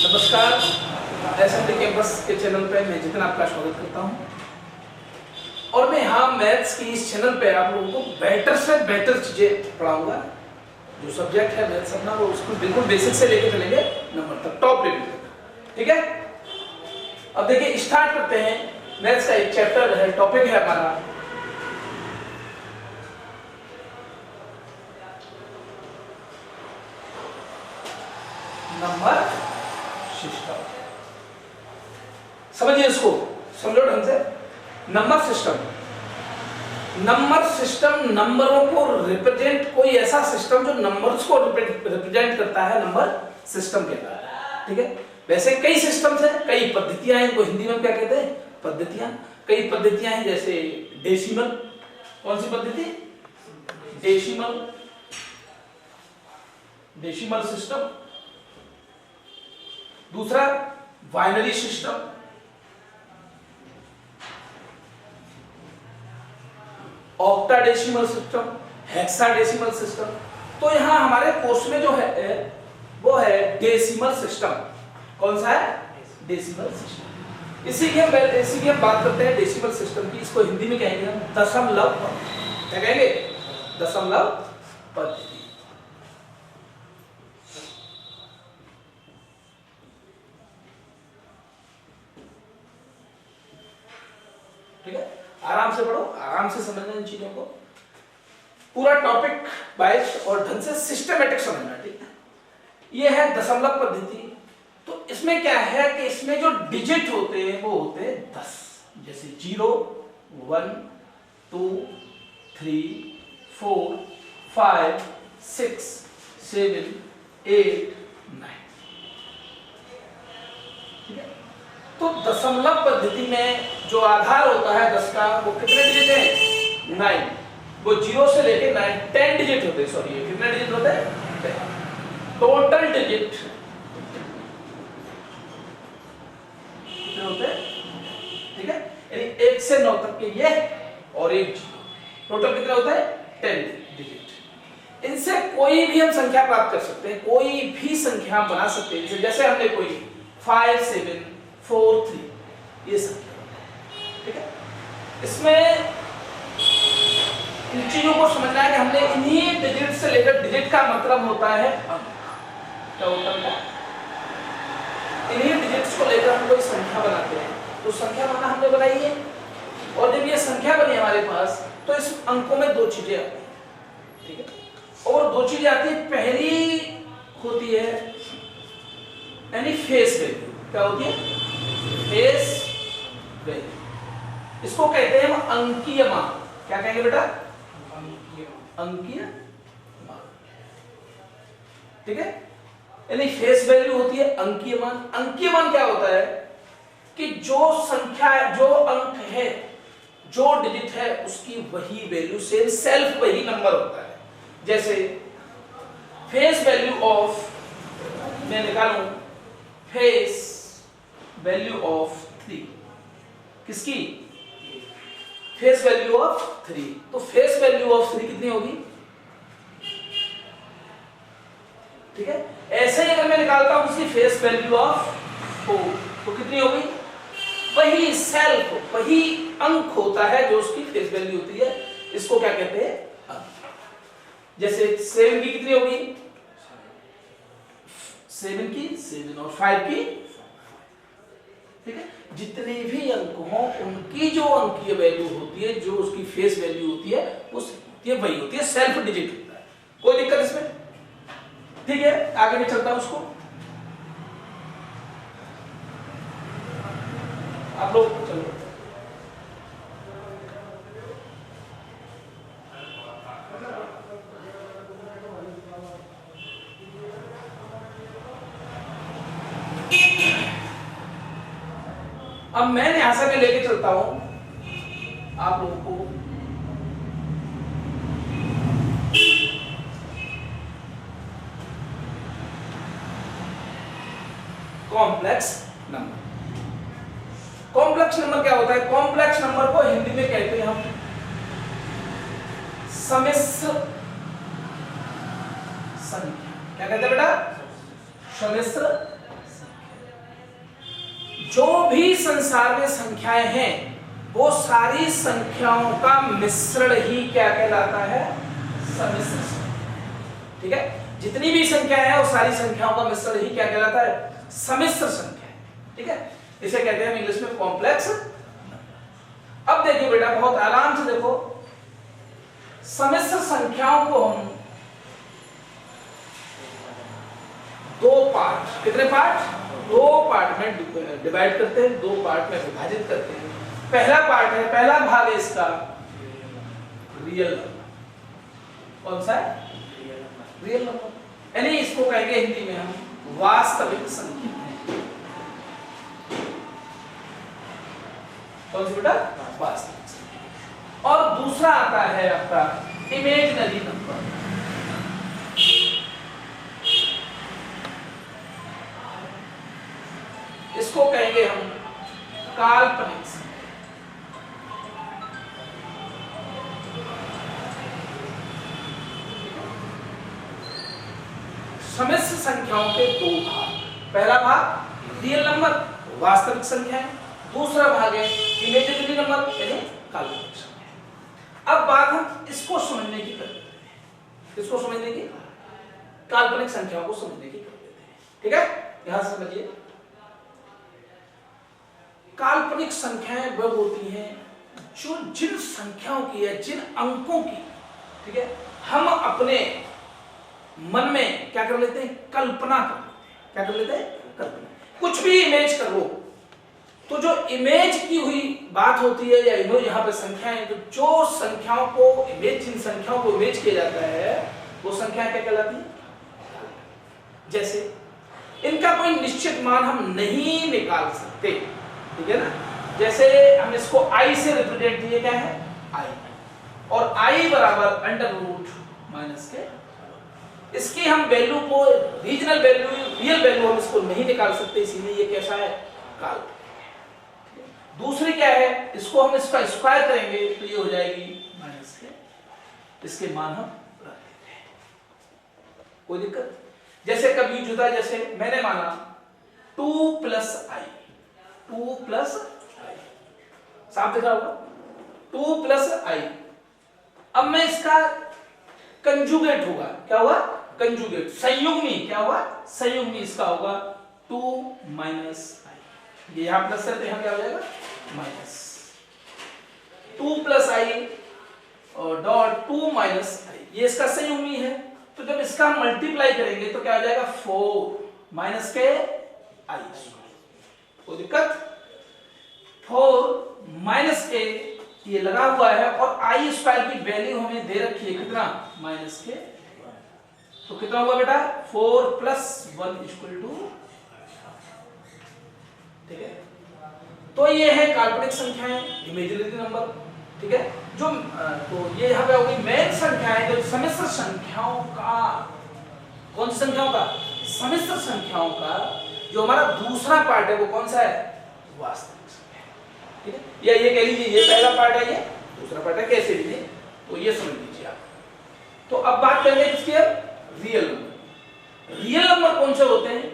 नमस्कार, SMD campus के channel पे मैं जितन आपका स्वागत करता हूं और मैं यहाँ मैथ्स की इस चैनल पे आप लोगों को बेटर से बेटर चीजें पढ़ाऊंगा। जो सब्जेक्ट है मैथ्स अपना वो उसको बिल्कुल बेसिक से लेके चलेंगे नंबर तक, टॉप लेवल तक। ठीक है, अब देखिए स्टार्ट करते हैं। मैथ्स का एक चैप्टर है, टॉपिक है हमारा नंबर सिस्टम। समझिए इसको, समझो ढंग से। नंबर सिस्टम, नंबर सिस्टम नंबरों को रिप्रेजेंट, कोई ऐसा सिस्टम जो नंबर्स को रिप्रेजेंट करता है नंबर सिस्टम कहता है। ठीक है, वैसे कई सिस्टम्स हैं, कई पद्धतियां हैं। इनको हिंदी में क्या कहते हैं? पद्धतियां। कई पद्धतियां हैं जैसे डेसिमल। कौन सी पद्धति? Decimal, decimal system. दूसरा binary system, octadecimal system, hexadecimal system. तो यहां हमारे कोर्स में जो है वो है डेसिमल सिस्टम। कौन सा है? Decimal system. इसी की हम बात करते हैं डेसिमल सिस्टम की। इसको हिंदी में कहेंगे हम दशमलव पद्धति। क्या कहेंगे? दशमलव पद्धति। ठीक है, आराम से पढ़ो, आराम से समझना इन चीजों को, पूरा टॉपिक वाइज और ढंग से सिस्टमेटिक समझना। ठीक है, ये है दशमलव पद्धति। तो इसमें क्या है कि इसमें जो डिजिट होते हैं वो होते हैं 10। जैसे 0, 1, 2, 3, 4, 5, 6, 7, 8, 9। ठीक है, तो दशमलव पद्धति में जो आधार होता है 10 का, वो कितने डिजिट हैं? 9। वो 0 से लेके 9, 10 डिजिट होते हैं। सॉरी, ये कितने डिजिट होते हैं? 10। टोटल डिजिट कितने होते हैं? ठीक है, यानी 1 से 9 तक के ये और एक 0, टोटल कितने होते हैं? 10 डिजिट। इनसे कोई भी हम संख्या प्राप्त कर सकते हैं, कोई भी संख्या हम बना सकते हैं। जैसे हमने कोई 5, 7, 4, 3 ये संख्या। ठीक है, इसमें इन चीजों को समझना है कि हमने इन्हीं डिजिट से लेकर, डिजिट का मतलब होता है अंक। क्या होता है? इन्हीं डिजिट्स को लेकर हम कोई संख्या बनाते हैं। तो संख्या बनाना हमने बनाई है, और जब ये संख्या बनी हमारे पास तो इस अंकों में दो चीजें आती हैं। ठीक है, और दो चीजें आती है। पहली होती है यानी फेस वैल्यू। क्या होती है? Face value. इसको कहते हैं हम अंकीय मान। क्या कहेंगे बेटा? अंकीय मान। ठीक है, यानी फेस वैल्यू होती है अंकीय मान। अंकीय मान क्या होता है कि जो संख्या, जो अंक है, जो डिजिट है, उसकी वही वैल्यू, सेम सेल्फ वही नंबर होता है। जैसे फेस वैल्यू ऑफ, मैं निकालूं फेस वैल्यू ऑफ 3। किसकी? Face value of 3। तो फेस वैल्यू ऑफ 3 कितनी होगी? ठीक है, ऐसे ही अगर मैं निकालता हूं उसकी फेस वैल्यू ऑफ 4 तो कितनी होगी? वही सेल्फ, वही अंक होता है जो उसकी फेस वैल्यू होती है। इसको क्या कहते हैं? अंक। जैसे 7 की कितनी होगी? 7 की 7 और 5 की। ठीक है, जितने भी अंक हों उनकी जो अंकीय वैल्यू होती है, जो उसकी फेस वैल्यू होती है, वो वही होती है, सेल्फ डिजिट होता है। कोई दिक्कत इसमें? ठीक है, आगे मैं चलता हूं उसको। आप लोग चलो। अब मैं यहां से लेके चलता हूं आप लोगों को कॉम्प्लेक्स नंबर। कॉम्प्लेक्स नंबर क्या होता है? कॉम्प्लेक्स नंबर को हिंदी में कहते हैं हम सम्मिश्र संख्या। क्या कहते हैं बेटा? सम्मिश्र संख्या। जो भी संसार में संख्याएं हैं वो सारी संख्याओं का मिश्रण ही क्या कहलाता है? सम्मिश्र संख्या। ठीक है, जितनी भी संख्याएं हैं वो सारी संख्याओं का मिश्रण ही क्या कहलाता है? सम्मिश्र संख्या। ठीक है, इसे कहते हैं इंग्लिश में कॉम्प्लेक्स। अब देखिए बेटा, बहुत आराम से देखो, सम्मिश्र संख्याओं को हम दो पार्ट, कितने पार्ट? दो पार्ट में डिवाइड करते हैं, दो पार्ट में विभाजित करते हैं। पहला पार्ट है, पहला भाग है इसका रियल नंबर। कौन सा है? रियल नंबर, यानी इसको कहेंगे हिंदी में हम वास्तविक संख्या। कौन सी बेटा? वास्तविक संख्या। और दूसरा आता है आपका इमेजिनरी नंबर। इसको कहेंगे हम काल्पनिक संख्या। सम्मिश्र संख्याओं के दो भाग, पहला भाग रियल नंबर वास्तविक संख्या है, दूसरा भाग है इमेजिनरी नंबर यानी काल्पनिक संख्या। अब बात हम इसको समझने की करते हैं, इसको समझने की, काल्पनिक संख्याओं को समझने की कर देते हैं। ठीक है, यहां से समझिए, काल्पनिक संख्याएं वह होती हैं जो जिन संख्याओं की या जिन अंकों की, ठीक है, हम अपने मन में क्या कर लेते हैं? कल्पना कर लेते हैं। क्या कर लेते हैं? कल्पना। कुछ भी इमेज कर लो, तो जो इमेज की हुई बात होती है या यहाँ पे संख्याएं, तो जो संख्याओं को इमेज, जिन संख्याओं को इमेज किया जाता है वो संख्याएं क्या कहलाती है? जैसे इनका कोई निश्चित मान हम नहीं निकाल सकते, ठीक है ना। जैसे हम इसको i से रिप्रेजेंट किए, क्या है? i, और i बराबर अंडर रूट माइनस के। इसकी हम वैल्यू को, रीजनल वैल्यू, रियल वैल्यू हम इसको नहीं निकाल सकते, इसीलिए ये कैसा है? काल्पनिक। दूसरी क्या है? इसको हम इसका स्क्वायर करेंगे तो ये हो जाएगी माइनस के। इसके मान हम रख देते हैं, कोई दिक्कत? जैसे कभी यूज होता है, जैसे मैंने माना 2 प्लस i, 2 प्लस i, साफ दिखा होगा 2 प्लस i। अब मैं इसका कंजुगेट होगा, क्या हुआ? कंजुगेट, संयुग्मी, क्या हुआ? संयुग्मी इसका होगा 2 माइनस i। ये यहां प्लस है तो यहां क्या हो जाएगा? माइनस 2 प्लस i और डॉट 2 माइनस i, ये इसका संयुग्मी है। तो जब इसका मल्टीप्लाई करेंगे तो क्या हो जाएगा? 4 माइनस के i। कोई दिक्कत? 4 माइनस के ये लगा हुआ है, और i स्क्वायर की वैल्यू हमें दे रखी है कितना? माइनस के। तो कितना हुआ बेटा? 4 प्लस 1 इक्वल टू, ठीक है। तो ये है काल्पनिक संख्याएं, इमेजिनरी नंबर, ठीक है। जो तो ये यहां पे होगी मेन संख्याएं, जो सम्मिश्र संख्याओं का, कौन सी संख्याओं का? सम्मिश्र संख्याओं का जो हमारा दूसरा पार्ट है वो कौन सा है? वास्तविक संख्या, ठीक है। या ये कह लीजिए ये पहला पार्ट है, ये दूसरा पार्ट है, कैसे लीजिए तो ये समझ लीजिए आप। तो अब बात करेंगे किसकी? Real number. रियल नंबर कौन से होते हैं?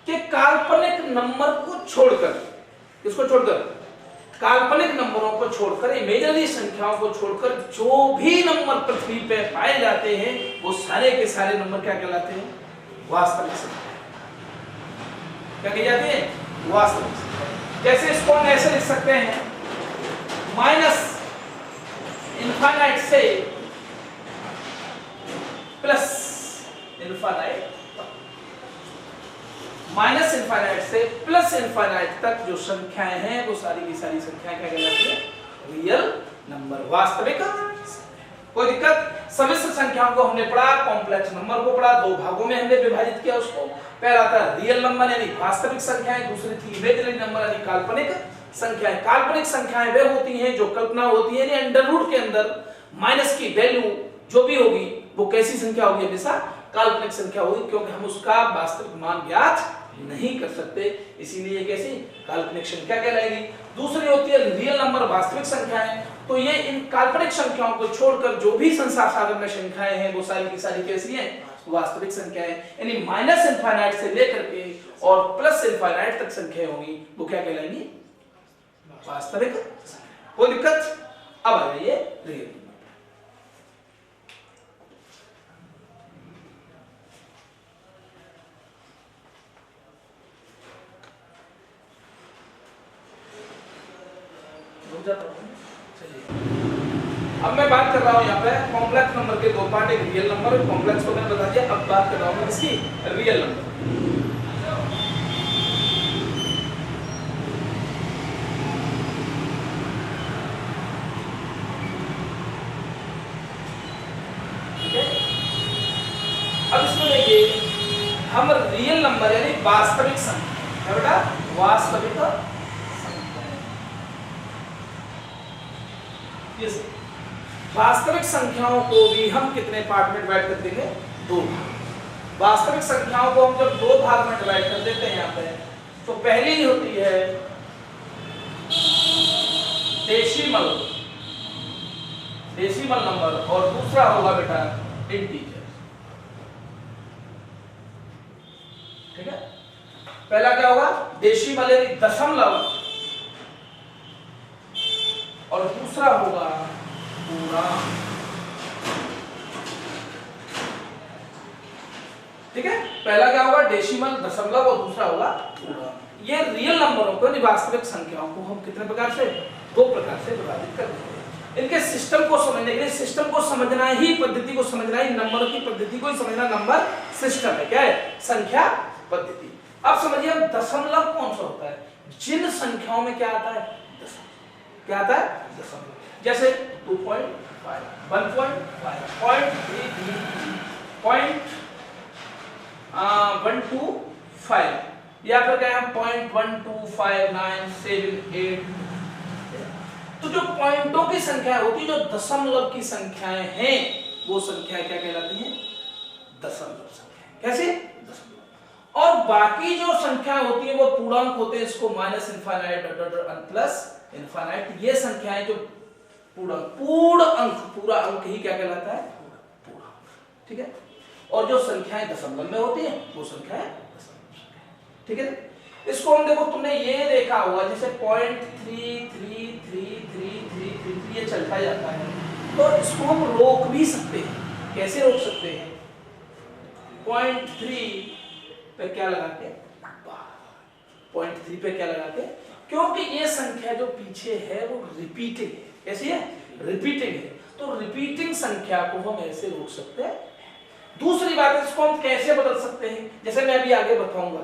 कि काल्पनिक नंबर को छोड़कर, किसको छोड़कर? काल्पनिक नंबरों को छोड़कर, इमेजिनरी संख्याओं को छोड़कर जो भी नंबर पृथ्वी पे पाए जाते हैं वो सारे के सारे नंबर क्या कहलाते हैं? वास्तविक संख्या। क्या कही जाती है? वास्तविक संख्या। जैसे इसको हम ऐसे लिख सकते हैं, माइनस इनफाइनाइट से प्लस इनफाइनाइट, माइनस इनफाइनाइट से प्लस इनफाइनाइट तक जो संख्याएं हैं वो सारी की सारी संख्याएं क्या कहलाती है? रियल नंबर, वास्तविक। कोई दिक्कत? सम्मिश्र संख्याओं को हमने पढ़ा, कॉम्प्लेक्स नंबर को पढ़ा, दो भागों में हमने विभाजित किया उसको। पहला था रियल नंबर यानी वास्तविक संख्याएं, दूसरी थी इमेजिनरी नंबर यानी काल्पनिक संख्याएं। काल्पनिक संख्याएं वे होती हैं जो कल्पना होती है, यानी अंडर रूट के अंदर माइनस की वैल्यू जो भी होगी वो कैसी संख्या होगी? हमेशा काल्पनिक संख्या होगी, क्योंकि हम उसका वास्तविक मान ज्ञात नहीं कर सकते, इसीलिए कैसी? काल्पनिक संख्या कहलाएगी। दूसरी होती है रियल नंबर, वास्तविक संख्याएं। तो ये इन काल्पनिक संख्याओं को छोड़कर जो भी संसार सागर में संख्याएं हैं वो सारी की सारी कैसी हैं? वास्तविक संख्याएं, यानी माइनस इनफाइनाइट से लेकर के और प्लस इनफाइनाइट तक संख्याएं होंगी, वो क्या कहलाएंगी? वास्तविक संख्या। कोई दिक्कत? अब आ जाइए रियल नंबर। अब मैं बात कर रहा हूं यहाँ पे कॉम्प्लेक्स नंबर के दो पार्ट, एक रियल नंबर और कॉम्प्लेक्स को मैंने बता दिया। अब बात कर रहा हूं इसकी रियल नंबर। ठीक है, अब इसमें देखिए हम रियल नंबर यानी वास्तविक संख्या है बेटा, वास्तविक वास्तविक संख्याओं को भी हम कितने पार्ट में डिवाइड कर देंगे? दो भाग। वास्तविक संख्याओं को हम जब दो भाग में डिवाइड कर देते हैं यहाँ पे, तो पहली होती है डेसिमल नंबर और दूसरा होगा बेटा इंटीजर। ठीक है, पहला क्या होगा? डेसिमल यानी दशमलव, और दूसरा होगा पूर्णांक। ठीक है, पहला क्या होगा? डेसिमल दशमलव और दूसरा होगा पूर्णांक। ये रियल नंबरों को यानी वास्तविक संख्याओं को हम कितने प्रकार से? दो प्रकार से विभाजित कर देते हैं। इनके सिस्टम को समझने के लिए, सिस्टम को समझना ही, पद्धति को समझना ही, नंबर की पद्धति को ही समझना नंबर सिस्टम है। क्या है? संख्या पद्धति। अब समझिए हम दशमलव कौन सा होता है? जिन संख्याओं में क्या आता है? दशमलव। क्या आता है? दशमलव। जैसे 2.5, 1.5, 0.125 या फिर क्या है 0.125978। तो जो पॉइंटों की संख्या होती है, जो दशमलव की संख्याएं हैं, वो संख्याएं क्या कहलाती हैं? दशमलव संख्या। कैसे? दशमलव। और बाकी जो संख्याएं होती है वो पूर्णांक होते हैं, इसको माइनस इनफाइनाइट प्लस इनफाइनाइट। ये संख्याएं जो पूर्ण अंक, पूरा अंक ही क्या कहलाता है? पूर्ण अंक। ठीक है, और जो संख्याएं दशमलव में होती हैं वो संख्याएं दशमलव संख्या। ठीक है, इसको हम देखो, तुमने ये देखा होगा जैसे 0.333333 ये चलता जाता है, तो इसको हम रोक भी सकते हैं। कैसे रोक सकते हैं? 0.3 पे क्या लगा के? 0.3 पे क्या लगा के? क्योंकि ये संख्या जो पीछे है वो रिपीटिंग है। कैसी है? रिपीटिंग है। तो रिपीटिंग संख्या को हम ऐसे रोक सकते हैं। दूसरी बात, इसको हम कैसे बदल सकते हैं? जैसे मैं अभी आगे बताऊंगा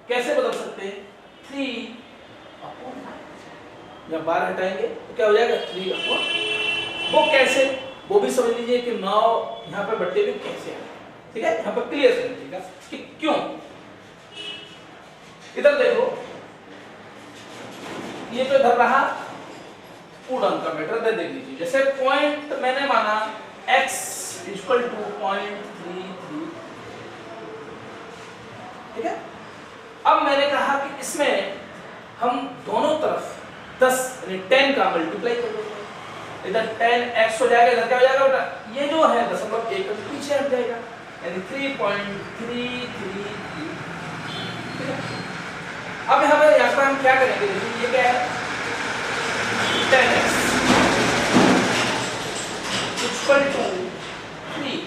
कैसे बदल सकते हैं। 3/9 जब 12 हटाएंगे तो क्या हो जाएगा? 3/। वो कैसे? वो भी समझ लीजिए कि 9 यहाँ पे बट्टे में कैसे आए। ठीक है, यहाँ पर क्लियर समझिएगा कि क्यों। इधर देखो, ये तो इधर रहा पूर्णांक का मैटर, देख लीजिए। जैसे पॉइंट मैंने माना x इक्वल टू 0.33। ठीक है, अब मैंने कहा कि इसमें हम दोनों तरफ 10 यानी 10 का मल्टीप्लाई कर देंगे। इधर 10x हो जाएगा, इधर क्या हो जाएगा बेटा? ये जो है दशमलव एक पीछे हट जाएगा, यानी 3.333। ठीक है, अब यहाँ पर हम क्या करेंगे? देखिए ये क्या है? 10x इक्वल टू 3,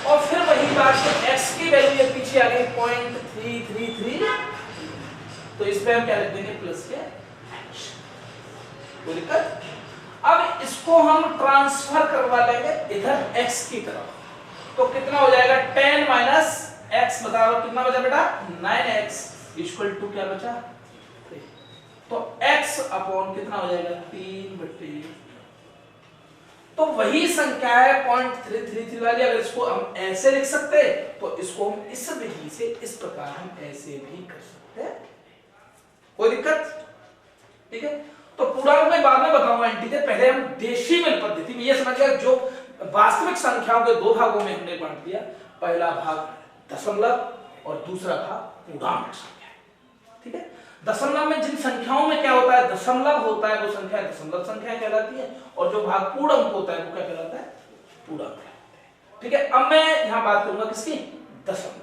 और फिर वही बात है, x की वैल्यू ये पीछे आ गई 0.333, तो इस पे हम क्या लिख देंगे? प्लस के h। कोई दिक्कत? अब इसको हम ट्रांसफर करवा लेंगे इधर x की तरफ, तो कितना हो जाएगा? 10 माइनस x, बता रहा हूं कितना बचा बेटा? 9x इक्वल टू क्या बचा? 3। तो x अपॉन कितना हो जाएगा? 3/। तो वही संख्या है 0.333 वाली। अगर इसको हम ऐसे लिख सकते हैं तो इसको हम इस विधि से, इस प्रकार हम ऐसे भी कर सकते हैं। कोई दिक्कत? ठीक है, तो पूर्णांक में बाद में बताऊंगा इंटीजर, पहले हम डेसिमल पद्धति में ये समझ गए। जो वास्तविक संख्याओं के दो भागों में हमने बांट दिया, पहला भाग दशमलव और दूसरा भाग पूर्णांक संख्या। ठीक है, दशमलव में जिन संख्याओं में क्या होता है? दशमलव होता है, वो संख्या दशमलव संख्या कहलाती है, और जो भाग पूर्ण अंक होता है वो क्या कहलाता है? पूर्णांक कहलाता है। ठीक है, अब मैं यहां बात करूंगा किसकी, दशमलव।